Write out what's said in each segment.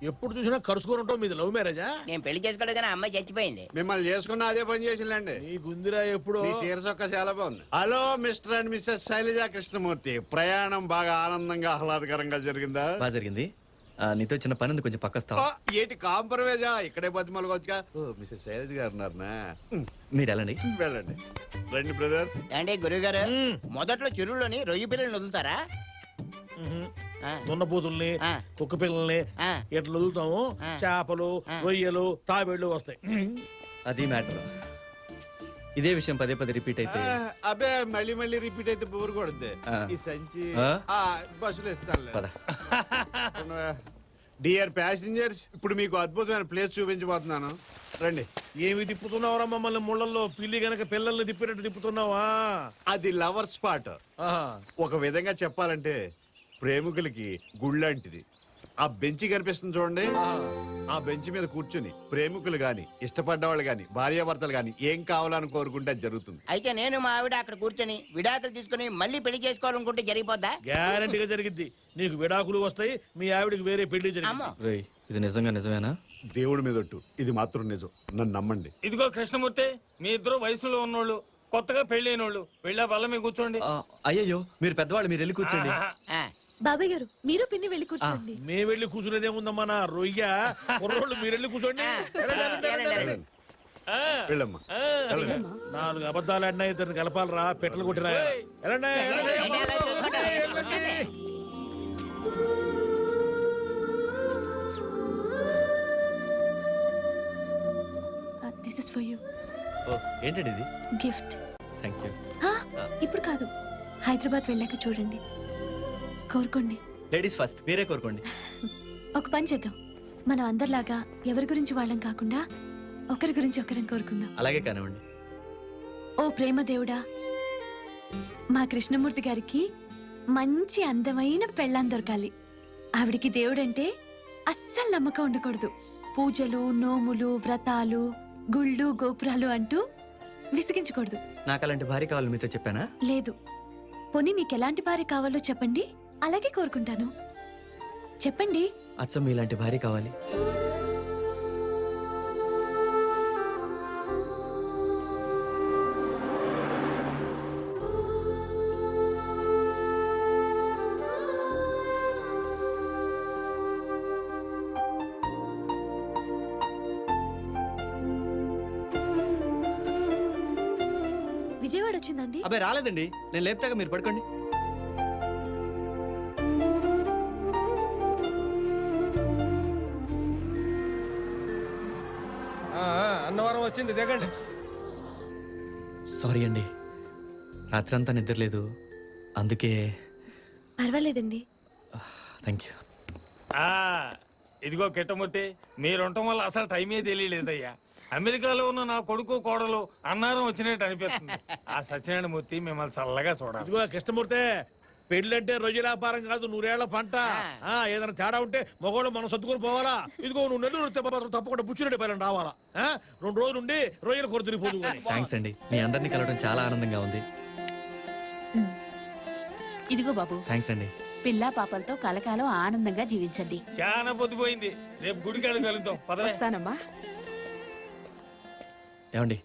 ఎప్పుడు చూసినా కరుసుకొని ఉంటావు. మీది లవ్ మ్యారేజా? నేను పెళ్లి చేసుకోలేదు కానీ అమ్మాయి చచ్చిపోయింది. మిమ్మల్ని చేసుకున్న అదే పని చేసిందండి. నీ గుందిరా ఎప్పుడు చీర చొక్క చాలా బాగుంది. Hello mister and missus Shailaja Krishnamurthy, ప్రయాణం బాగా ఆనందంగా ఆహ్లాదకరంగా జరిగిందా? బాగా జరిగింది. నీతో చిన్న పని ఉంది, కొంచెం పక్కస్తావా? ఏంటి కాంప్రమైజా? ఇక్కడే బతిమలుగా. మిస్సెస్ శైలజ గారు ఉన్నారనా? మీరు వెళ్ళండి. వెళ్ళండి. రండి బ్రదర్. అంటే గురువు గారు మొదట్లో చెరువులోని రొయ్యి పిల్లల్ని వదులుతారా? దున్నపోతుల్ని, కుక్క పిల్లల్ని ఎట్లా వదులుతాము. చేపలు, రొయ్యలు, తాబేళ్లు వస్తాయి. అది మ్యాటర్. ఇదే విషయం పదే పదే రిపీట్ అయితే అబ్బే మళ్ళీ మళ్ళీ రిపీట్ అయితే బోర్ కొడుద్ది. ఈ సంచి బస్సులు ఇస్తాను. డియర్ ప్యాసింజర్స్, ఇప్పుడు మీకు అద్భుతమైన ప్లేస్ చూపించబోతున్నాను. రండి. ఏమి తిప్పుతున్నావురా మమ్మల్ని? ముళ్ళల్లో పిల్లి గనక పిల్లల్ని తిప్పినట్టు తిప్పుతున్నావా? అది లవర్ స్పాట్. ఒక విధంగా చెప్పాలంటే ప్రేమికులకి గుళ్ళంటిది. ఆ బెంచి కనిపిస్తుంది చూడండి. ఆ బెంచ్ మీద కూర్చుని ప్రేమికులు గాని, ఇష్టపడ్డవాళ్ళు గాని, భార్యాభర్తలు గాని ఏం కావాలని కోరుకుంటే అది జరుగుతుంది. అయితే నేను మా ఆవిడ అక్కడ కూర్చొని విడాకులు తీసుకుని మళ్ళీ పెళ్లి చేసుకోవాలనుకుంటే జరిగిపోద్దా? గ్యారంటీగా జరిగిద్ది. నీకు విడాకులు వస్తాయి, మీ ఆవిడకి వేరే పెళ్లి జరిగింది. ఇది నిజంగా నిజమేనా? దేవుడి మీద ఒట్టు, ఇది మాత్రం నిజం. నన్ను నమ్మండి. ఇదిగో కృష్ణమూర్తి, మీ ఇద్దరు వయసులో ఉన్నోళ్ళు, కొత్తగా పెళ్ళైనోళ్ళు, వెళ్ళా బల్ల మీద కూర్చోండి. అయ్యయ్యో, మీరు పెద్దవాళ్ళు, మీరు వెళ్ళి కూర్చోండి. బాబాయ్ గారు మీరు పిన్ని వెళ్ళి కూర్చోండి. మేము వెళ్ళి కూర్చునేదేముందమ్మా నా రొయ్య. కుర్రోళ్ళు మీరు వెళ్ళి కూర్చోండి. వెళ్ళమ్మా. 4 అబద్ధాలు ఆడినా ఇద్దరిని కలపాలరా. పెట్టలు కొట్టినా. This is for you. ఏంటండి ఇది? గిఫ్ట్. Thank you. ఇప్పుడు కాదు, హైదరాబాద్ వెళ్ళాక చూడండి. కోరుకోండి. లేడీస్ ఫస్ట్, మీరే కోరుకోండి. ఒక పని చేద్దాం, మనం అందరిలాగా ఎవరి గురించి వాళ్ళం కాకుండా ఒకరి గురించి ఒకరం కోరుకుందాం. అలాగే కానివ్వండి. ఓ ప్రేమ దేవుడా, మా కృష్ణమూర్తి గారికి మంచి అందమైన పెళ్ళాం దొరకాలి. ఆవిడికి దేవుడంటే అస్సలు నమ్మకం ఉండకూడదు. పూజలు, నోములు, వ్రతాలు, గుళ్ళు, గోపురాలు అంటూ విసిగించకూడదు. నాకు అలాంటి భార్య కావాలి మీతో చెప్పానా? లేదు. పోనీ మీకు ఎలాంటి భార్య కావాలో చెప్పండి, అలాగే కోరుకుంటాను. చెప్పండి. అచ్చం మీలాంటి భార్య కావాలి. విజయవాడ వచ్చిందండి? అబ్బాయి రాలేదండి, నేను లేపుతాగా, మీరు పడుకోండి. అన్నవరం వచ్చింది, దిగండి. సారీ అండి, రాత్రంతా నిద్రలేదు, అందుకే. పర్వాలేదండి. Thank you. ఇదిగో కిట్టమూర్తి, మీరుండటం వల్ల అసలు టైమే తెలియలేదయ్యా. అమెరికాలో ఉన్న నా కొడుకు కోడలు అన్నారం వచ్చినట్టు అనిపిస్తుంది. ఆ సత్యనారాయణ మూర్తి మిమ్మల్ని చల్లగా చూడాలి. ఇదిగో కృష్ణమూర్తి, పెళ్ళంటే రొయ్య వ్యాపారం కాదు, 100 ఏళ్ల పంట. ఏదైనా తేడా ఉంటే మగవాళ్ళు మనం సర్దుకొని పోవాలా. ఇదిగో నువ్వు నెల్లూరు తప్పకుండా బుచ్చిరెడ్డి పైన రావాలా. 2 రోజులు ఉండి రొయ్యల కొర తిరిగిపోదు. థ్యాంక్స్ అండి, మీ అందరినీ కలవడం చాలా ఆనందంగా ఉంది. ఇదిగో బాబు. థ్యాంక్స్ అండి. పిల్లా పాపలతో కలకాలం ఆనందంగా జీవించండి. చాలా పొద్దుపోయింది, రేపు గుడికాడికి వెళ్తాం. వస్తానమ్మా. ఏమండి,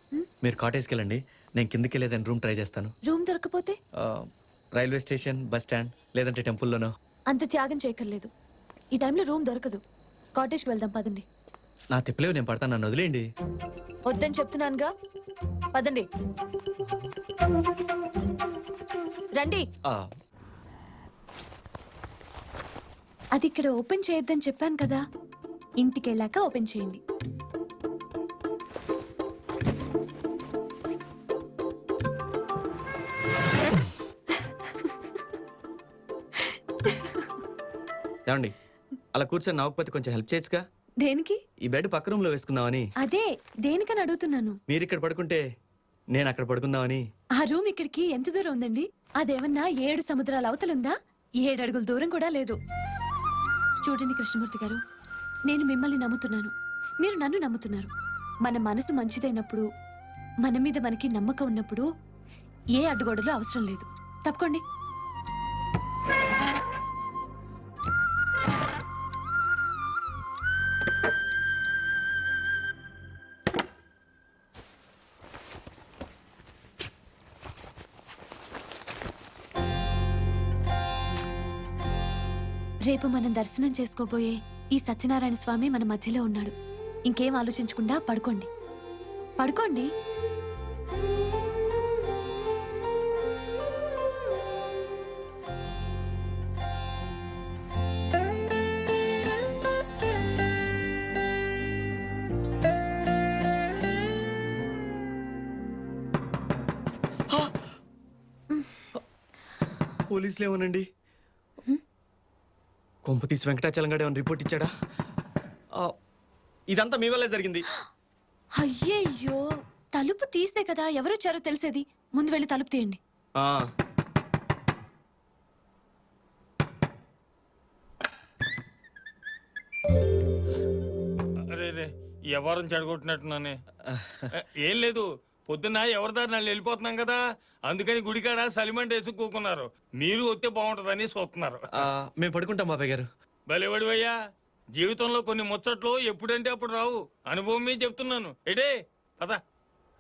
మీరు కాటేజ్కి వెళ్ళండి, నేను కిందకి వెళ్ళేదని రూమ్ ట్రై చేస్తాను. రూమ్ దొరకపోతే రైల్వే స్టేషన్, బస్ స్టాండ్, లేదంటే టెంపుల్లోనో. అంత త్యాగం చేయక్కర్లేదు. ఈ టైంలో రూమ్ దొరకదు. కాటేజ్కి వెళ్దాం, పదండి. నా తిప్పలేవు, నేను పడతాను, నన్ను వదిలేయండి. వద్దని చెప్తున్నానుగా, పదండి. రండి. అది ఇక్కడ ఓపెన్ చేయొద్దని చెప్పాను కదా, ఇంటికి వెళ్ళాక ఓపెన్ చేయండి. ఏమండి, అలా కూర్చొని నవ్వకపోతే కొంచెం హెల్ప్ చేయొచ్చుగా. దేనికి? ఈ బెడ్ పక్క రూమ్ లో వేసుకుందామని. అదే దేనికని అడుగుతున్నాను. మీరు ఇక్కడ పడుకుంటే నేను అక్కడ పడుకుందామని. ఆ రూమ్ ఇక్కడికి ఎంత దూరం ఉందండి? అదేమన్నా 7 సముద్రాల అవతలుందా? 7 అడుగుల దూరం కూడా లేదు. చూడండి కృష్ణమూర్తి గారు, నేను మిమ్మల్ని నమ్ముతున్నాను, మీరు నన్ను నమ్ముతున్నారు. మన మనసు మంచిదైనప్పుడు, మన మీద మనకి నమ్మకం ఉన్నప్పుడు ఏ అడ్డుగోడలు అవసరం లేదు. తప్పుకోండి. రేపు మనం దర్శనం చేసుకోబోయే ఈ సత్యనారాయణ స్వామి మన మధ్యలో ఉన్నాడు. ఇంకేం ఆలోచించకుండా పడుకోండి, పడుకోండి. పోలీసులు ఏమోనండి. కొంప తీసి వెంకటాచలం గారు ఏమైనా రిపోర్ట్ ఇచ్చాడా? ఆ, ఇదంతా మీ వల్లే జరిగింది. అయ్యయ్యో, తలుపు తీస్తే కదా ఎవరొచ్చారో తెలిసేది. ముందు వెళ్ళి తలుపు తీయండి. ఆ, అరే రే ఎవరం చెడగొట్టినట్టున్నానే. ఏం లేదు, పొద్దున్న ఎవరి దారి వాళ్ళు వెళ్ళిపోతున్నాం కదా, అందుకని గుడికాడ సలిమంట వేసి కూకున్నారు. మీరు వస్తే బాగుంటుందని చూస్తున్నారు. ఆ, మేము పడుకుంటాం బాబాయ్ గారు. భలేవాడివయ్యా, జీవితంలో కొన్ని ముచ్చట్లు ఎప్పుడంటే అప్పుడు రావు. అనుభవం మీద చెప్తున్నాను. ఎడే పద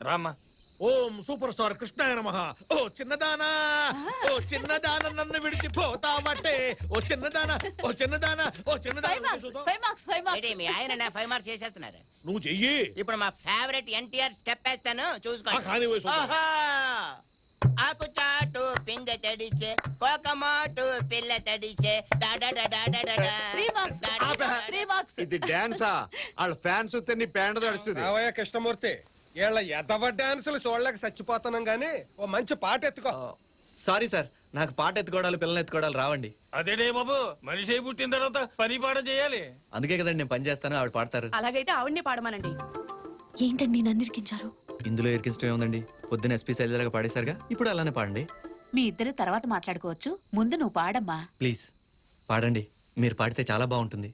రామ్మా. ఓం సూపర్ స్టార్ కృష్ణాయ నమః. ఓ చిన్నదానా, ఓ చిన్నదాన నన్ను విడిచిపోతావటే, ఓ చిన్నదానా, ఓ చిన్నదానా, ఓ చిన్నదానా. ఏంటి మీ ఆయన 5 మార్క్స్ చేసేస్తున్నారు. నువ్వు చెయ్యి. ఇప్పుడు మా ఫేవరెట్ ఎన్టీఆర్ స్టెప్ వేస్తాను, చూసుకోండి. కానీ వయసు ఆహా! ఆకు చాటు పిందె తడిసే, కోకమాటు పిల్ల తడిసే, ఇది డాన్సా? వాళ్ళ ఫ్యాన్స్ వస్తే నీ ప్యాంట్ తడుస్తుంది. రావయ్య కృష్ణమూర్తి, వీళ్ళ ఎదవ డాన్సులు చూడలేక చచ్చిపోతున్నాం గానీ ఓ మంచి పాట ఎత్తుకో. సారీ సార్, నాకు పాట ఎత్తుకోవడాలు పిల్లలు ఎత్తుకోవడాలు రావండి. అదేడే బాబు, మనిషి అయి పుట్టిన తర్వాత పని పాట చేయాలి. అందుకే కదండి నేను పని చేస్తాను, ఆవిడ పాడతారు. అలాగైతే ఆవిడ్ని పాడమనండి. ఏంటండి నన్ను ఇరికించారు? ఇందులో ఇరికిష్టం ఏముందండి? పొద్దున్న ఎస్పీ శైలజలాగా పాడేశారుగా, ఇప్పుడు అలానే పాడండి. మీ ఇద్దరు తర్వాత మాట్లాడుకోవచ్చు, ముందు నువ్వు పాడమ్మా. ప్లీజ్ పాడండి, మీరు పాడితే చాలా బాగుంటుంది.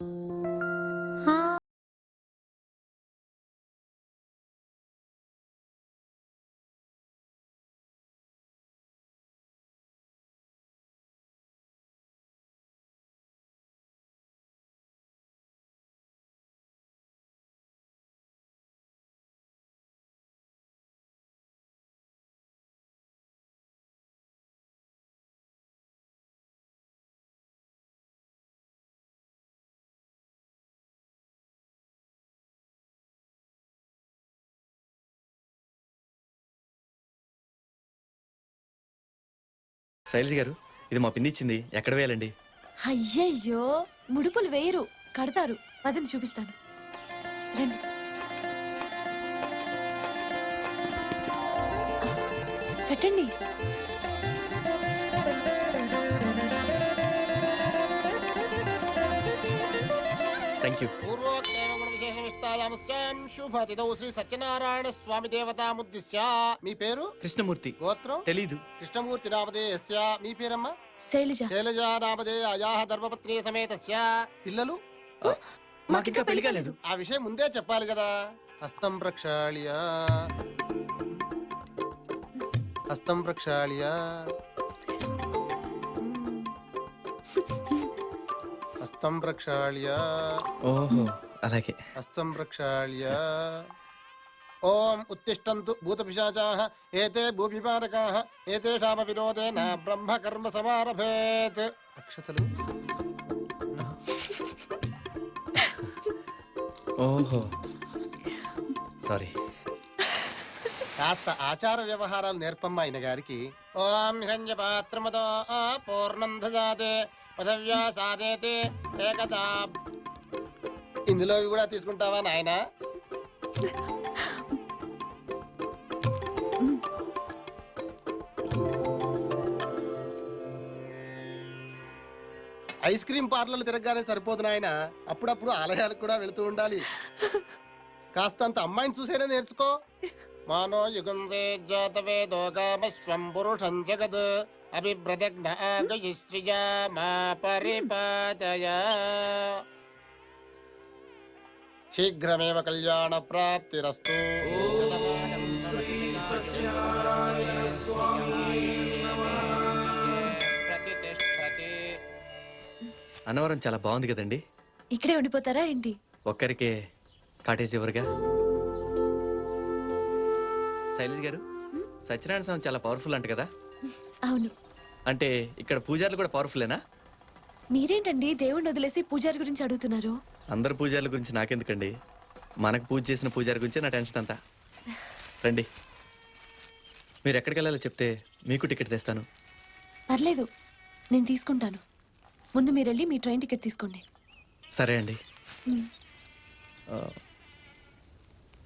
శైలజ గారు, ఇది మా పిన్ని ఇచ్చింది, ఎక్కడ వేయాలండి? అయ్యయ్యో, ముడుపులు వేయరు, కడతారు. పదని చూపిస్తాను, రండి. కట్టండి. Thank you. శుభతిథౌ శ్రీ సత్యనారాయణ స్వామి దేవతాముద్దిశ్య. మీ పేరు? కృష్ణమూర్తి. గోత్రం? తెలీదు. కృష్ణమూర్తి నామధేయస్య. మీ పేరమ్మా? శైలజ. శైలజ నామధేయ అయాహ ధర్మపత్ని సమేతస్య. పిల్లలు? మాకింకా పెళ్లి కాలేదు. ఆ విషయం ముందే చెప్పాలి కదా. హస్తం ప్రక్షాళ్య, హస్తం ప్రక్షాళ్య, హస్తం ప్రక్షాళ్య, ఓహో అలాగే. హస్తం ప్రక్షాళ్య. ఓం ఉత్తిష్టంతు భూతపిశాచాః ఏతే భూపిపాలకాః ఏతేషామ విరోధేన బ్రహ్మ కర్మ సమారభేత్. అక్షతలు. ఓహో సారీ. కాస్త ఆచార వ్యవహారాలు నేర్పమ్మ ఆయన గారికి. ఓం హిరణ్య పాత్రమతో పూర్ణం దదాతే పదవ్యా సాధేతే ఏకదా. ఇందులో కూడా తీసుకుంటావా నాయన? ఐస్ క్రీమ్ పార్లర్లు తిరగగానే సరిపోదు నాయన, అప్పుడప్పుడు ఆలయాలకు కూడా వెళుతూ ఉండాలి. కాస్తంత అమ్మాయిని చూసేనే నేర్చుకో. మానో యుగంసే జాతవేదో కామస్వం పురుషం జగద్ అభివ్రజగ్నశ్రియా మా పరిపాదయ. శీఘ్రమేవ కళ్యాణ ప్రాప్తిరస్తు. అన్నవరం చాలా బాగుంది కదండి. ఇక్కడే ఉండిపోతారా ఏంటి? ఒక్కరికే కాటేజ్ ఎవరుగా. శైలజ గారు, సత్యనారాయణ స్వామి చాలా పవర్ఫుల్ అంట కదా? అవును. అంటే ఇక్కడ పూజారులు కూడా పవర్ఫుల్లేనా? మీరేంటండి దేవుణ్ణి వదిలేసి పూజారి గురించి అడుగుతున్నారు? అందరు పూజారుల గురించి నాకెందుకండి, మనకు పూజ చేసిన పూజారి గురించి నా టెన్షన్ అంతా. రండి, మీరు ఎక్కడికి వెళ్ళాలో చెప్తే మీకు టికెట్ తెస్తాను. పర్లేదు, నేను తీసుకుంటాను. ముందు మీరు వెళ్ళి మీ ట్రైన్ టికెట్ తీసుకోండి. సరే అండి. ఉమ్,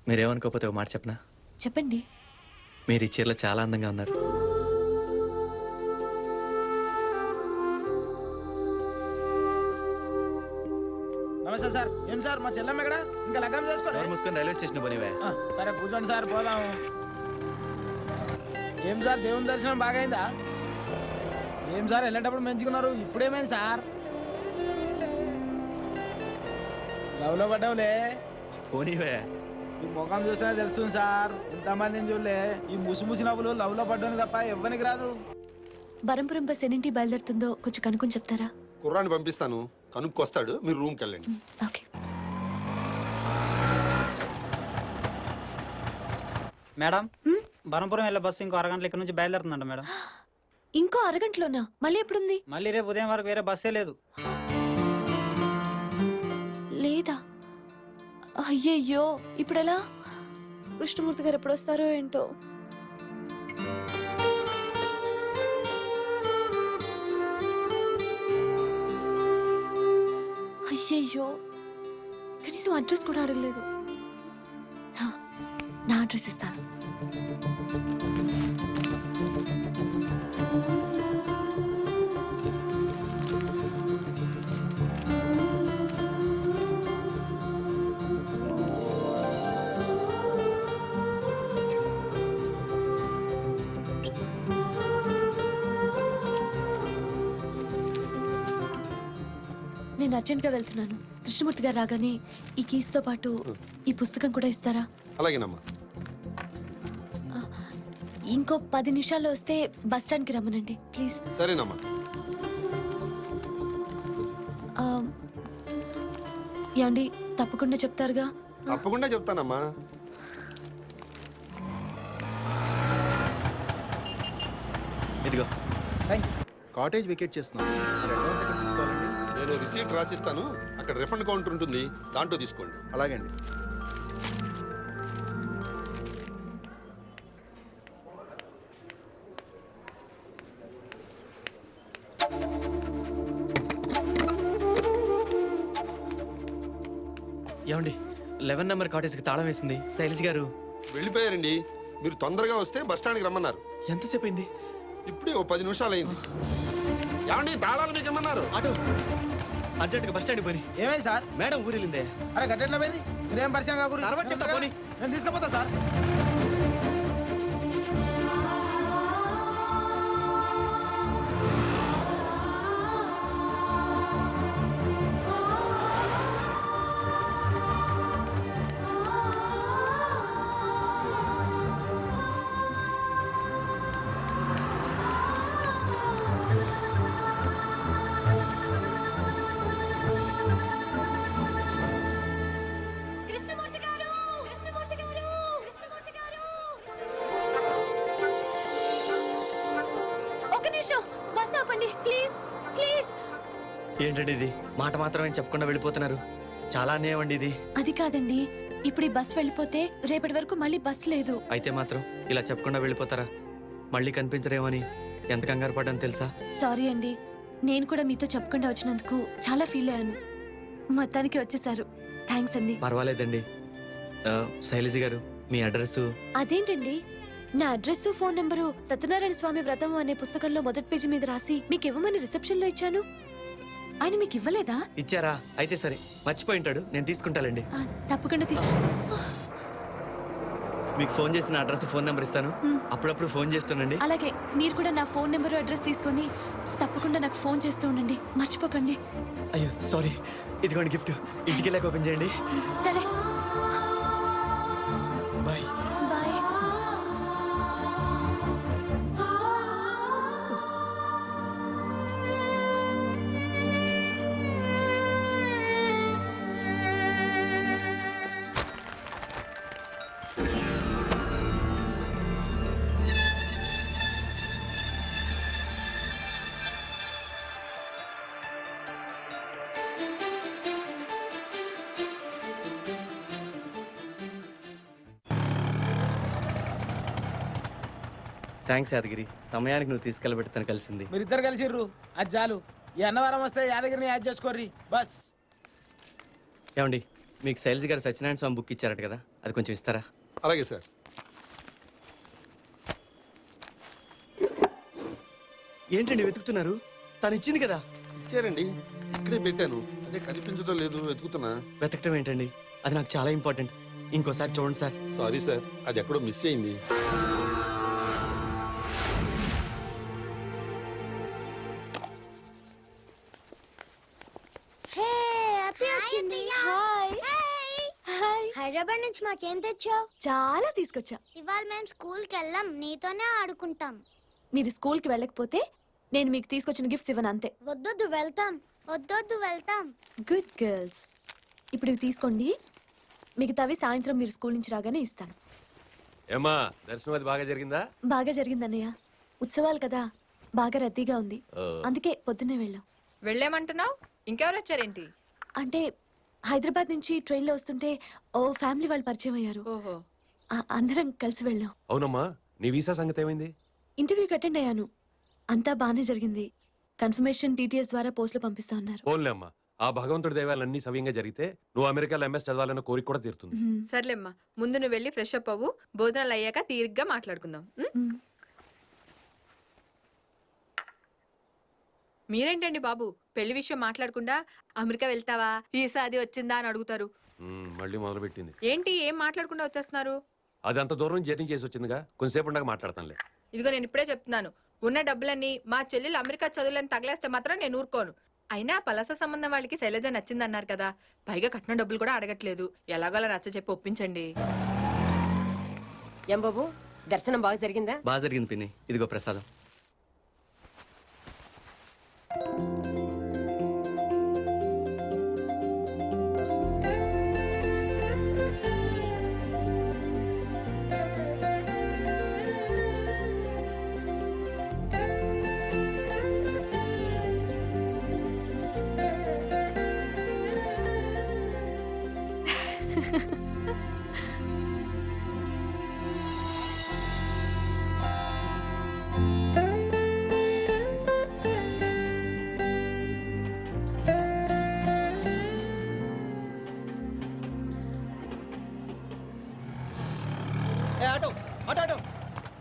మీరేమనుకోకపోతే ఒక మాట చెప్పనా? చెప్పండి. మీరు ఈ చీరలో చాలా అందంగా ఉన్నారు. నమస్తే సార్. ఏం సార్ మా చెల్లెమ్మ ఎక్కడ? ఇంకా లగ్గం చేసుకోండి. నోరు మూసుకొని రైల్వే స్టేషన్ పోనివే. సరే కూర్చోండి సార్, పోదాము. ఏం సార్ దేవుని దర్శనం బాగైందా? ఏం సార్ వెళ్ళేటప్పుడు మంచుకున్నారు, ఇప్పుడేమైంది సార్? లవ్లో పడ్డావులే. పోనీవే. ఈ ముఖం చూస్తేనే తెలుస్తుంది సార్, ఇంతమందిని చూడలే. ఈ ముసి నవ్వులు లవ్లో పడ్డాను తప్ప ఇవ్వనికి రాదు. బరంపురం బస్ ఎన్నింటి బయలుదేరుతుందో కొంచెం కనుక్కొని చెప్తారా? కుర్రాన్ని పంపిస్తాను, కనుక్కొస్తాడు, మీరు రూమ్కి వెళ్ళండి. ఓకే. మేడం, ఉమ్, బరంపురం వెళ్ళే బస్సు ఇంకో అరగంటల ఇక్కడ నుంచి బయలుదేరుతుందంట మేడం. ఇంకో అరగంటలోనా? మళ్ళీ ఎప్పుడుంది? మళ్ళీ రేపు ఉదయం వరకు వేరే బస్సే లేదు. లేదా? అయ్యయ్యో, ఇప్పుడెలా? కృష్ణమూర్తి గారు ఎప్పుడు వస్తారో ఏంటో. అయ్యయ్యో, కనీసం అడ్రస్ కూడా అడగలేదు. నా అడ్రస్ ఇస్తాను. నేను అర్జెంట్ గా వెళ్తున్నాను. కృష్ణమూర్తి గారు రాగానే ఈ కీస్ తో పాటు ఈ పుస్తకం కూడా ఇస్తారా? అలాగేనమ్మా. ఇంకో 10 నిమిషాల్లో వస్తే బస్ స్టాండ్ కి రమ్మనండి ప్లీజ్. సరేనమ్మా. ఏమండి, తప్పకుండా చెప్తారుగా? తప్పకుండా చెప్తానమ్మా. ఇదిగో. కాటేజ్ వికెట్ చేస్తున్నాను. నేను రిసీట్ రాసిస్తాను, అక్కడ రిఫండ్ కౌంటర్ ఉంటుంది, దాంట్లో తీసుకోండి. అలాగే అండి. ఏమండి, 11 నెంబర్ కాటేజ్కి తాళం వేసింది శైలజ్ గారు. వెళ్ళిపోయారండి. మీరు తొందరగా వస్తే బస్ స్టాండ్కి రమ్మన్నారు. ఎంతసేపు అయింది? ఇప్పుడే ఓ 10 నిమిషాలు అయింది. ఏమండి, తాళాలు మీకు ఏమన్నారు? ఆటో అర్జెంట్గా బస్ స్టాండ్ పోయి. ఏమైంది సార్? మేడం ఊరెళ్ళిందే. అరే గట్టెట్లో పోయింది, మీరేం పరిచయం కాకూడదు. తర్వాత చెప్తా, పోనీ. నేను తీసుకుపోతా సార్. ఏంటండి ఇది? మాట మాత్రమే చెప్పకుండా వెళ్ళిపోతున్నారు. చాలా అన్యాయం అండి ఇది. అది కాదండి, ఇప్పుడు ఈ బస్ వెళ్ళిపోతే రేపటి వరకు మళ్ళీ బస్ లేదు. అయితే మాత్రం ఇలా చెప్పకుండా వెళ్ళిపోతారా? మళ్ళీ కనిపించరేమని ఎంత కంగారు పడ్డాను తెలుసా? సారీ అండి, నేను కూడా మీతో చెప్పకుండా వచ్చినందుకు చాలా ఫీల్ అయ్యాను. మొత్తానికి వచ్చేసారు, థ్యాంక్స్ అండి. పర్వాలేదండి. శైలజ గారు, మీ అడ్రస్? అదేంటండి, నా అడ్రస్ ఫోన్ నెంబరు సత్యనారాయణ స్వామి వ్రతం అనే పుస్తకంలో మొదటి పేజీ మీద రాసి మీకు ఇవ్వమని రిసెప్షన్ లో ఇచ్చాను. ఆయన మీకు ఇవ్వలేదా? ఇచ్చారా? అయితే సరే, మర్చిపోయి ఉంటాడు, నేను తీసుకుంటానండి. తప్పకుండా మీకు ఫోన్ చేసిన అడ్రస్ ఫోన్ నెంబర్ ఇస్తాను, అప్పుడప్పుడు ఫోన్ చేస్తానండి. అలాగే, మీరు కూడా నా ఫోన్ నెంబరు అడ్రస్ తీసుకొని తప్పకుండా నాకు ఫోన్ చేస్తూ ఉండండి, మర్చిపోకండి. అయ్యో సారీ, ఇదిగోండి గిఫ్ట్, ఇంటికి వెళ్ళాక ఓపెన్ చేయండి. సరే, బాయ్. బాయ్. థ్యాంక్స్ యాదగిరి, సమయానికి నువ్వు తీసుకెళ్ళబెడతాను కలిసింది. మీరిద్దరు కలిసిర్రు అది చాలు. ఈ అన్నవరం వస్తే యాదగిరిని యాడ్ చేసుకోర్రి బస్. ఏమండి, మీకు శైలజ గారు సత్యనారాయణ స్వామి బుక్ ఇచ్చారట కదా, అది కొంచెం ఇస్తారా? అలాగే సార్. ఏంటండి వెతుకుతున్నారు? తను ఇచ్చింది కదా. ఇచ్చారండి, ఇక్కడే పెట్టాను. అదే కనిపించడం లేదు, వెతుకుతున్నా. వెతకటం ఏంటండి, అది నాకు చాలా ఇంపార్టెంట్. ఇంకోసారి చూడండి సార్. సారీ సార్, అది ఎక్కడో మిస్ అయింది. హైదరాబాద్ నుంచి మాకేం తెచ్చావు? చాలా తీసుకొచ్చా. ఇవాళ మేము స్కూల్ కి వెళ్ళాం, నీతోనే ఆడుకుంటాం. మీరు స్కూల్ కి వెళ్ళకపోతే నేను మీకు తీసుకొచ్చిన గిఫ్ట్స్ ఇవ్వను అంతే. వద్దొద్దు వెళ్తాం, వద్దొద్దు వెళ్తాం. Good girls. ఇప్పుడు ఇవి తీసుకోండి, మిగతావి సాయంత్రం మీరు స్కూల్ నుంచి రాగానే ఇస్తాను. ఏమా దర్శనం అది బాగా జరిగిందా? బాగా జరిగిందన్నయ్య. ఉత్సవాలు కదా, బాగా రద్దీగా ఉంది. అందుకే పొద్దున్నే వెళ్ళాం. వెళ్ళామంటున్నావు? ఇంకెవరు వచ్చారేంటి? అంటే హైదరాబాద్ నుంచి ట్రైన్ లో వస్తుంటే ఓ ఫ్యామిలీ వాళ్ళు పరిచయం అయ్యారు. ఓహో, అందరం కలిసి వెళ్ళాం. అవునమ్మా, నీ వీసా సంగతి ఏమైంది? ఇంటర్వ్యూకి అటెండ్ అయ్యాను, అంతా బానే జరిగింది. కన్ఫర్మేషన్ టీటీఎస్ ద్వారా పోస్ట్ లో పంపిస్తా ఉన్నారు. ఫోన్లే అమ్మా, ఆ భగవంతుడి దైవాలన్నీ సవ్యంగా జరిగితే నువ్వు అమెరికాలో ఎంఎస్ చదవాలన్న కోరిక కూడా తీరుతుంది. సర్లేమ్మా, ముందు నువ్వు వెళ్ళి ఫ్రెష్ అప్ అవ్వు. భోజనాలు అయ్యాక తీరిగ్గా మాట్లాడుకుందాం. మీరేంటండి బాబు, పెళ్లి విషయం మాట్లాడకుండా అమెరికా వెళ్తావా, వీసా అది వచ్చిందా అని అడుగుతారు. మళ్ళీ మొదలు పెట్టింది. ఏంటి, ఏం మాట్లాడకుండా వచ్చేస్తున్నారు? అది అంత దూరం జర్నీ చేసి వచ్చిందిగా, కొంతసేపు ఉండగా మాట్లాడతానులే. ఇదిగో నేను ఇప్పుడే చెప్తున్నాను, ఉన్న డబ్బులన్నీ మా చెల్లెలు అమెరికా చదువులని తగలేస్తే మాత్రం నేను ఊరుకోను. అయినా పలస సంబంధం వాళ్ళకి శైలజ నచ్చిందన్నారు కదా, పైగా కట్నం డబ్బులు కూడా అడగట్లేదు. ఎలాగోలా నచ్చ చెప్పి ఒప్పించండి. ఏం బాబు, దర్శనం బాగా జరిగిందా? బాగా జరిగింది పిన్ని, ఇదిగో ప్రసాదం.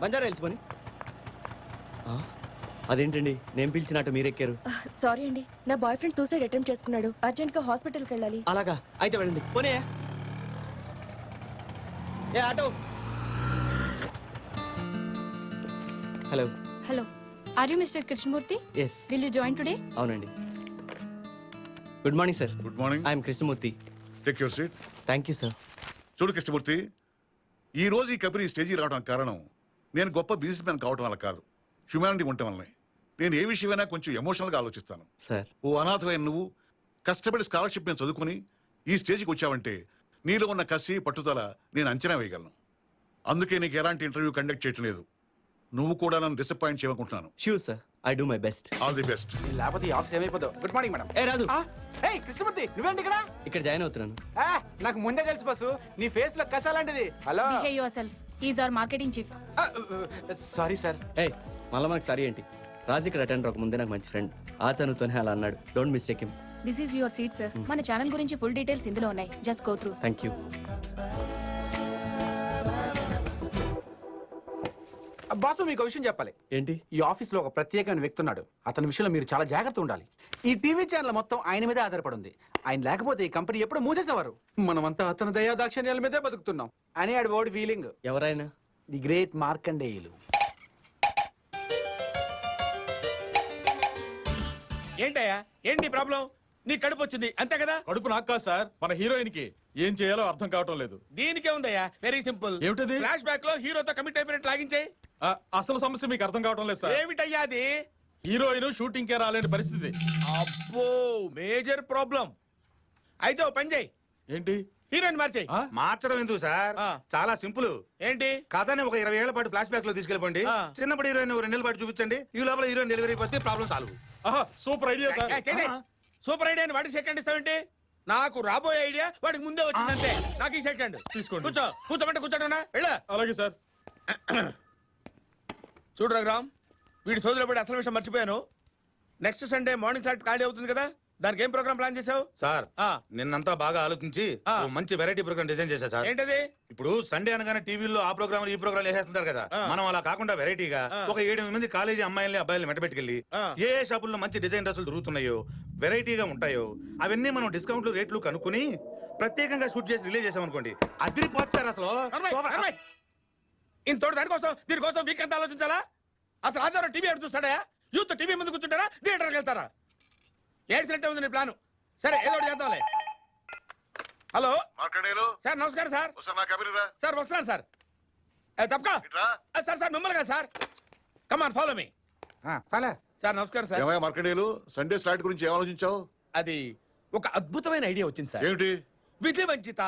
బంజారా హిల్స్ పోని. అదేంటండి, నేను పిలిచినట్టు మీరెక్కారు? సారీ అండి, నా బాయ్ ఫ్రెండ్ సూసైడ్ అటెంప్ట్ చేసుకున్నాడు. అర్జెంట్ గా హాస్పిటల్కి వెళ్ళాలి. అలాగా, అయితే వెళ్ళండి. పోనీ. ఏ auto. Hello. Hello, are you mister Krishnamurthy? Yes. Will you join today? అవునండి. Good morning sir. Good morning. I'm Krishnamurthy. Take your seat. Thank you sir. చూడు కృష్ణమూర్తి, ఈ రోజు ఈ కంపెనీ స్టేజీ రావడానికి కారణం నేను గొప్ప బిజినెస్ మ్యాన్ కావటం వల్ల కాదు, హ్యుమానిటీ ఉండటం వల్లనే. నేను ఏ విషయమైనా కొంచెం ఎమోషనల్గా ఆలోచిస్తాను. సార్, ఓ అనాథమైన నువ్వు కష్టపడి స్కాలర్షిప్ మీద చదువుకుని ఈ స్టేజ్కి వచ్చావంటే నీలో ఉన్న కసి పట్టుదల నేను అంచనా వేయగలను. అందుకే నీకు ఎలాంటి ఇంటర్వ్యూ కండక్ట్ చేయటం లేదు. నువ్వు కూడా నన్ను డిసప్పాయింట్ చేయకుంటున్నాను. Sure sir, I do my best. All the best. లేకపోతే ఈ ఆఫీస్ ఏమైపోదు. Good morning madam. ఏ రాజు, కృష్ణమూర్తి నువ్వేంటి ఇక్కడ? ఇక్కడ జాయిన్ అవుతున్నాను. నాకు ముందే తెలుసు బస్సు, నీ ఫేస్ లో కసాలాంటిది. Hello. Is our marketing chief. Sorry sir. ఏ మళ్ళీ మనకు సరి ఏంటి? రాజు ఇక్కడ అటెండ్ అవ్వక ముందే నాకు మంచి ఫ్రెండ్, ఆ చనువుతోనే అలా అన్నాడు. Don't mistake him. This is your seat sir. మన ఛానల్ గురించి ఫుల్ డీటెయిల్స్ ఇందులో ఉన్నాయి, just go through. Thank you. Boss, మీకు విషయం చెప్పాలి. ఏంటి? ఈ ఆఫీస్ లో ఒక ప్రత్యేకమైన వ్యక్తి ఉన్నాడు. అతని విషయంలో మీరు చాలా జాగ్రత్త ఉండాలి. ఈ టీవీ ఛానల్ మొత్తం ఆయన మీదే ఆధారపడి ఉంది. ఆయన లేకపోతే ఈ కంపెనీ ఎప్పుడు మూసేసేవారు. మనమంతా అతని దయా దాక్షిణ్యాల మీదే బతుకుతున్నాం అని ఆడి ఓడి ఫీలింగ్. ఎవరైనా? The great Markandeyulu. ఏంటయ్యా, ఏంటి ప్రాబ్లం? నీ కడుపు వచ్చింది అంతే కదా? కడుపు నాకు కాదు సార్, మన హీరోయిన్ కి. ఏం చేయాలో అర్థం కావటం లేదు. దీనికే ఉందయ్యా, వెరీ సింపుల్. ఏమిటది? ఫ్లాష్ బ్యాక్ లో హీరోతో కమిట్ అయిపోయినట్టు లాగించాయి. అసలు సమస్య మీకు అర్థం కావటం లేదు సార్. ఏమిటయ్యా అది? హీరోయిన్ షూటింగ్ కే రాలేని పరిస్థితి. అబ్బో, మేజర్ ప్రాబ్లం. అయితే ఓ పని చేయి. ఏంటి? హీరోయిన్ మార్చేయి. మార్చడం ఎందుకు సార్? చాలా సింపుల్. ఏంటి? కథని ఒక 20 ఏళ్ల పాటు ఫ్లాష్ బ్యాక్ లో తీసుకెళ్ళిపోండి. చిన్నప్పుడు హీరోయిన్ 2 నెలల పాటు చూపించండి. ఈ లోపల హీరోయిన్ డెలివరీ అయిపోతే problem solve. Super idea sir. Super idea అని వాడికి సెకండ్ ఇస్తావేంటి? నాకు రాబోయే ఐడియా వాడికి ముందే వచ్చిందంటే నాకు ఈ సెకండ్. తీసుకోండి. కూర్చోమంటే కూర్చోటనా? వెళ్ళ. అలాగే సార్. చూడు రఘురామ్, వీడి సోదరులు పడి అసలు విషయం మర్చిపోయాను. నెక్స్ట్ సండే మార్నింగ్ ఫ్లైట్ ఖాళీ అవుతుంది కదా, దానికి ఏం ప్రోగ్రామ్ ప్లాన్ చేసావు? సార్ నిన్నంతా బాగా ఆలోచించి ఓ మంచి వెరైటీ ప్రోగ్రామ్ డిజైన్ చేశా సార్. ఏంటది? ఇప్పుడు సండే అనగానే టీవీలో ఆ ప్రోగ్రామ్ ఈ ప్రోగ్రామ్ వేసేస్తుంటారు కదా, మనం అలా కాకుండా వెరైటీగా ఒక 7 మంది కాలేజీ అమ్మాయిల్ని అబ్బాయిల్ని వెంటబెట్టుకెళ్ళి ఏ షాపుల్లో మంచి డిజైన్ డ్రెస్సులు దొరుకుతున్నాయో, వెరైటీగా ఉంటాయో అవన్నీ మనం డిస్కౌంట్లు రేట్లు కనుక్కుని ప్రత్యేకంగా షూట్ చేసి రిలీజ్ చేసాం అనుకోండి, అదిరిపోతుంది సార్ అసలు. ఇంతోటి దీనికోసం వీకెండ్ ఆలోచించాలా? అసలు ఆధారం టీవీ ఎక్కడ చూస్తాడా? యూత్ టీవీ ముందు కూర్చుంటారా, థియేటర్కి వెళ్తారా? ఏడ్చినట్టే ఉంది నీ ప్లాను. సరే ఏదో ఒకటి చేద్దాంలే. హలో సార్, నమస్కారం సార్. సార్ వస్తున్నాను సార్. తప్పకా సార్. సార్ మిమ్మల్ని కదా sir. Come on follow me. Sir నమస్కారం సార్. మార్కండేయులు, సండే స్లాట్ గురించి ఏం ఆలోచించావు? అది ఒక అద్భుతమైన ఐడియా వచ్చింది సార్. ఏమిటి? విజయవంచిత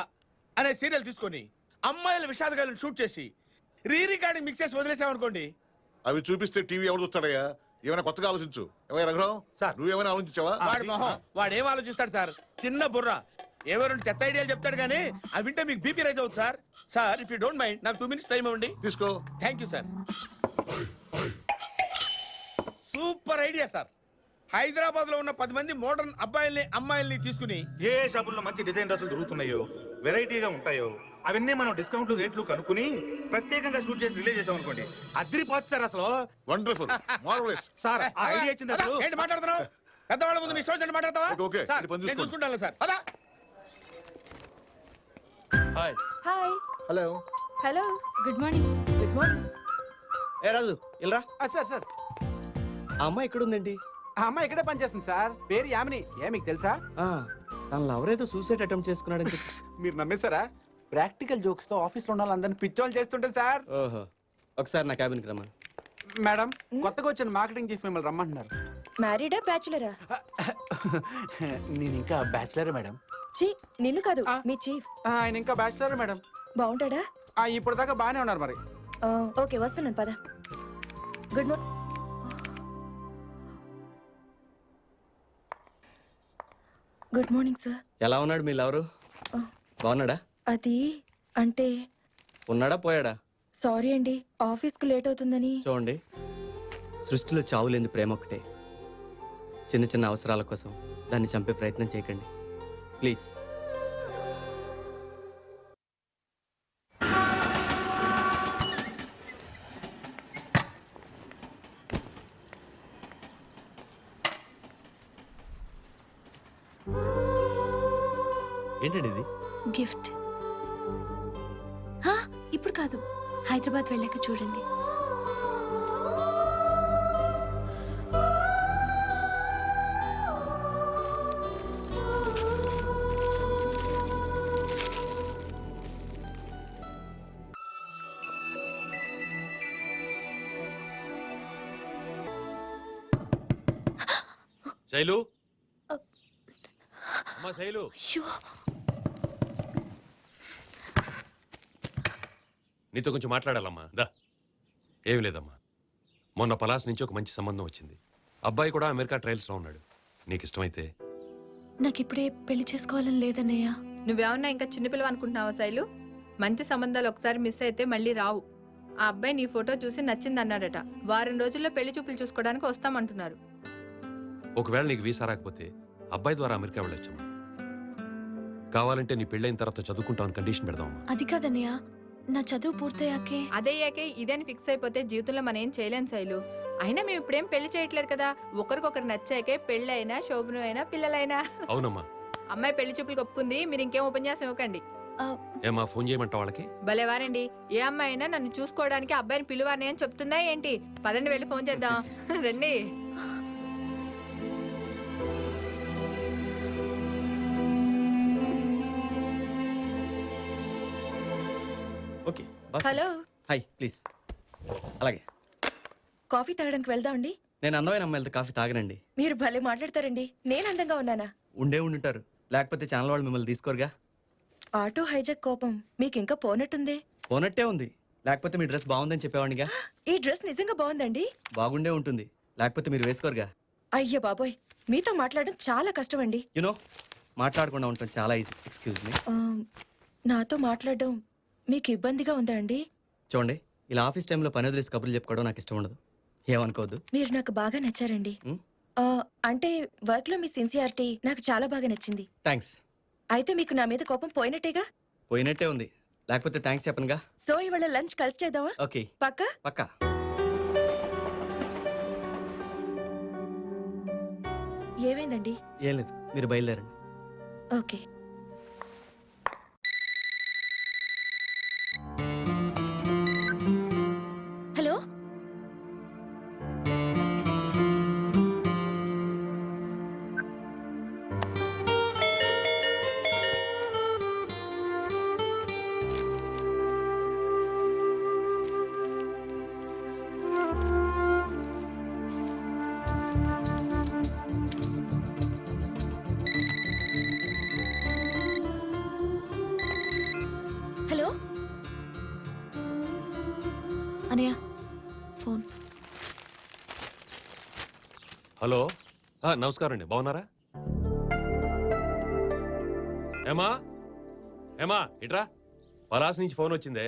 అనే సీరియల్ తీసుకొని అమ్మాయిల విషాదగాలను షూట్ చేసి రికార్డింగ్ మిక్స్ చేసి వదిలేసామనుకోండి, అవి చూపిస్తే టీవీ ఎవరు చూస్తాడయ్యా? ఏమైనా కొత్తగా ఆలోచించు. ఏమైనా రఘురావు సార్, నువ్వేమైనా ఆలోచించావా? వాడి మొహం వాడు ఏం ఆలోచిస్తాడు సార్, చిన్న బుర్ర. ఎవరు చెత్త ఐడియాలు చెప్తాడు కానీ అవి వింటే మీకు బీపీ రైజ్ అవుతుంది sir. Sir if you don't mind, నాకు 2 minutes టైం ఇవ్వండి. తీసుకో. Thank you sir. Super idea sir. Hyderabad లో ఉన్న 10 మంది మోడర్న్ అబ్బాయిల్ని అమ్మాయిల్ని తీసుకుని ఏ షాపుల్లో మంచి డిజైన్ డ్రెస్సులు దొరుకుతున్నాయో, వెరైటీగా ఉంటాయో అవన్నీ మనం డిస్కౌంట్లు రేట్లు కనుక్కుని ప్రత్యేకంగా షూట్ చేసి రిలీజ్ చేసాం అనుకోండి, అదిరిపోతుంది సార్ అసలు. Wonderful, marvellous. సార్ ఆ ఐడియా ఇచ్చింది అసలు. ఏంటి మాట్లాడుతున్నావు? పెద్దవాళ్ళ ముందు నీ ఇష్టం వచ్చినట్టు మాట్లాడతావా? ఓకే, సార్ నేను చూసుకుంటాను సార్. పదా. Hi. Hi. Hello. Hello. Good morning. Good morning. ఏ రాజు ఇల్రా. సార్ సార్, ఆ అమ్మాయి ఎక్కడుందండి? ఆ అమ్మాయి ఇక్కడే పనిచేస్తుంది సార్. పేరు యామిని. మీకు తెలుసా? తన ఎవరైతే సూసైడ్ అటెంప్ట్ చేసుకున్నాడని చెప్పి. మీరు నమ్మేశారా? ప్రాక్టికల్ జోక్స్ తో ఆఫీస్ లో ఉన్న వాళ్ళందరినీ పిచ్చోళ్ళు చేస్తుంటారు సార్. ఓహో, ఒకసారి నా క్యాబిన్కి రమ్మని. మేడం, కొత్తగా వచ్చిన మార్కెటింగ్ చీఫ్ మిమ్మల్ని రమ్మంటున్నారు. మ్యారీడా బ్యాచులరా? నేను ఇంకా బ్యాచిలర్ మేడం. నిన్ను కాదు, మీ చీఫ్. ఆయన ఇంకా బ్యాచిలర్ మేడం. బాగుంటాడా? ఇప్పుడు దాకా బాగానే ఉన్నారు మరి. ఓకే వస్తున్నాను పద. Good morning. Good morning sir. ఎలా ఉన్నాడు మీ లవరు? బాగున్నాడా? అది అంటే ఉన్నాడా పోయాడా? సారీ అండి, ఆఫీస్ కు లేట్ అవుతుందని. చూడండి, సృష్టిలో చావులేని ప్రేమ ఒకటే. చిన్న చిన్న అవసరాల కోసం దాన్ని చంపే ప్రయత్నం చేయకండి ప్లీజ్. ఏంటండి ఇది? గిఫ్ట్. ఇప్పుడు కాదు, హైదరాబాద్ వెళ్ళాక చూడండి. శైలు, అమ్మా శైలు. నీతో కొంచెం మాట్లాడాలమ్మా. దా. ఏమి లేదమ్మా, మొన్న పలాస్ నుంచి ఒక మంచి సంబంధం వచ్చింది. అబ్బాయి కూడా అమెరికా ట్రయల్స్ లో ఉన్నాడు. నీకు ఇష్టమైతే. నాకు ఇప్పుడే పెళ్లి చేసుకోవాలని లేదన్నయ్య. నువ్వేమన్నా ఇంకా చిన్నపిల్లవ అనుకుంటున్నావా శైలు? మంచి సంబంధాలు ఒకసారి మిస్ అయితే మళ్ళీ రావు. ఆ అబ్బాయి నీ ఫోటో చూసి నచ్చింది అన్నాడట. వారం రోజుల్లో పెళ్లి చూపులు చూసుకోవడానికి వస్తామంటున్నారు. ఒకవేళ నీకు వీసా రాకపోతే అబ్బాయి ద్వారా అమెరికా వెళ్ళొచ్చమ్మా. కావాలంటే నీ పెళ్ళైన తర్వాత చదువుకుంటామని కండిషన్ పెడదామమ్మా. అది కాదన్నయ్య, నా చదువు పూర్తయ్యాకే. అదయ్యాకే ఇదని ఫిక్స్ అయిపోతే జీవితంలో మనం ఏం చేయలేం శైలు. అయినా మేము ఇప్పుడేం పెళ్లి చేయట్లేదు కదా, ఒకరికొకరు నచ్చాకే పెళ్ళైనా శోభనం అయినా పిల్లలైనా. అవునమ్మా. అమ్మాయి పెళ్లి చూపులకు ఒప్పుకుంది, మీరు ఇంకేం ఉపన్యాసం ఇవ్వకండి. ఏమా ఫోన్ చేయమంటావు వాళ్ళకి? భలేవారండి, ఏ అమ్మాయి అయినా నన్ను చూసుకోవడానికి అబ్బాయిని పిలువాని అని చెప్తుందా ఏంటి? పదండి వెళ్ళి ఫోన్ చేద్దాం. రండి. ఓకే. హలో. Hi please. అలాగే. కాఫీ తాగడానికి వెళ్దామండి. నేను అందమైన అమ్మాయిలతో కాఫీ తాగనండి. మీరు భలే మాట్లాడతారండి. నేను అందంగా ఉన్నానా? ఉండుంటారు, లేకపోతే ఛానల్ వాళ్ళు మిమ్మల్ని తీసుకోరుగా. ఆటో హైజాక్ కోపం మీకు ఇంకా పోనట్టుంది. పోనట్టే ఉంది, లేకపోతే మీ డ్రెస్ బాగుందని చెప్పేవాడిగా. ఈ డ్రెస్ నిజంగా బాగుందండి. బాగుండే ఉంటుంది, లేకపోతే మీరు వేసుకోరుగా. అయ్యో బాబోయ్, మీతో మాట్లాడడం చాలా కష్టం అండి. యునో, మాట్లాడకుండా ఉంటాం చాలా ఈజీ. Excuse me. నాతో మాట్లాడడం మీకు ఇబ్బందిగా ఉందా అండి? చూడండి, ఇలా ఆఫీస్ టైంలో పని వదిలేసి కబుర్లు చెప్పుకోవడం నాకు ఇష్టం ఉండదు. ఏమనుకోవద్దు. మీరు నాకు బాగా నచ్చారండి. ఉం? అంటే వర్క్ లో మీ సిన్సియారిటీ నాకు చాలా బాగా నచ్చింది. థ్యాంక్స్. అయితే మీకు నా మీద కోపం పోయినట్టేగా? పోయినట్టే ఉంది, లేకపోతే థ్యాంక్స్ చెప్పనుగా. సో ఇవాళ లంచ్ కలిసి చేద్దామా? ఓకే, పక్కా? పక్కా. ఏమైందండి? ఏం లేదు, మీరు బయలుదేరండి. ఓకే. హలో, హలో అనయ్య, ఫోన్. హలో, నమస్కారం అండి, బాగున్నారా? ఏమా ఏమా ఇట్రా, పలాస్ నుంచి ఫోన్ వచ్చిందే.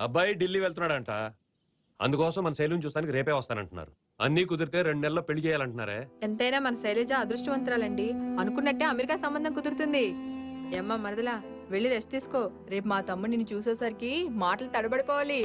అబ్బాయి ఢిల్లీ వెళ్తున్నాడంట, అందుకోసం మన శైలిని చూస్తానికి రేపే వస్తానంటున్నారు. అన్నీ కుదిరితే 2 నెలల్లో పెళ్లి చేయాలంటున్నారే. ఎంతైనా మన శైలజ అదృష్టవంతురాలండి. అనుకున్నట్టే అమెరికా సంబంధం కుదురుతుంది. ఏమ్మా మరదలా, వెళ్ళి రెస్ట్ తీసుకో. రేపు మా తమ్ముడు నిన్ను చూసేసరికి మాటలు తడబడిపోవాలి.